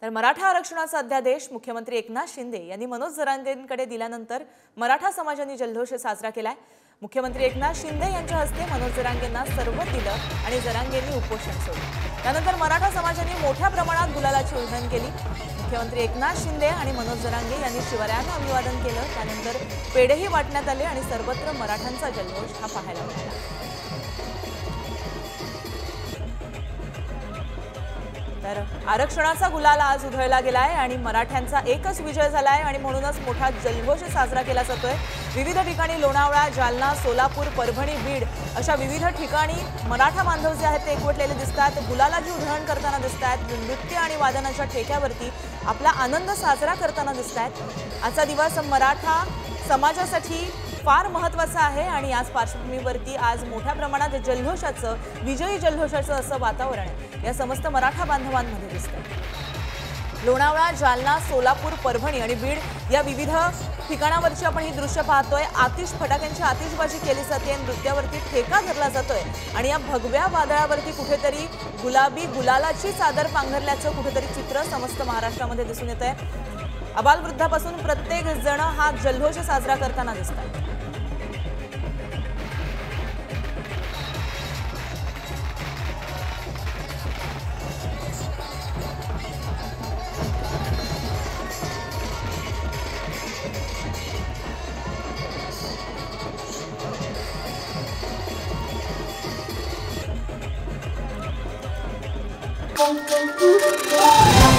तर मराठा आरक्षणाचा अध्यादेश मुख्यमंत्री एकनाथ शिंदे यांनी मनोज जरांगेंकडे दिल्यानंतर मराठा समाजाने जल्लोष साजरा केलाय। मुख्यमंत्री एकनाथ शिंदे यांच्या हस्ते मनोज जरांगेंना सर्व दिलं आणि जरांगेंनी उपोषण सोडलं। त्यानंतर मराठा समाजाने मोठ्या प्रमाणात गुलालाची उधळण केली। मुख्यमंत्री एकनाथ शिंदे आणि मनोज जरांगे यांनी शिवरायांना अभिवादन केलं। त्यानंतर पेढेही वाटण्यात आले आणि सर्वत्र मराठ्यांचा जल्लोष हा पाहायला मिळाला। तर आरक्षणाचा गुलाल आज उधळला गेलाय आणि मराठ्यांचा एकच विजय झालाय आणि म्हणूनच मोठा जल्लोष साजरा केला जातोय। विविध ठिकाणी लोणावळा, जालना, सोलापूर, परभणी, बीड अशा विविध ठिकाणी मराठा बांधव जे आहेत ते एकवटलेले दिसतात, गुलालाची उधळण करताना दिसतात, नृत्य आणि वादनाच्या ठेक्यावरती आपला आनंद साजरा करताना दिसतात। आजचा दिवस मराठा समाजासाठी फार महत्त्वाचा आहे आणि आज पार्श्वभूमीवरती आज मोठ्या प्रमाणात जल्लोषाचं, विजयी जल्लोषाचं असं वातावरण या समस्त मराठा बांधवांमध्ये दिसतंय। लोणावळा, जालना, सोलापूर, परभणी आणि बीड या विविध ठिकाणावरची आपण ही दृश्य पाहतोय। फटाक्यांची आतिषबाजी केली जाते, नृत्यावरती ठेका धरला जातोय आणि या भगव्या वादळावरती कुठेतरी गुलाबी गुलालाची चादर पांघरल्याचं कुठेतरी चित्र समस्त महाराष्ट्रामध्ये दिसून येतंय। अबालवृद्धापासून प्रत्येक जण हा जल्लोष साजरा करताना दिसतात। Thank you.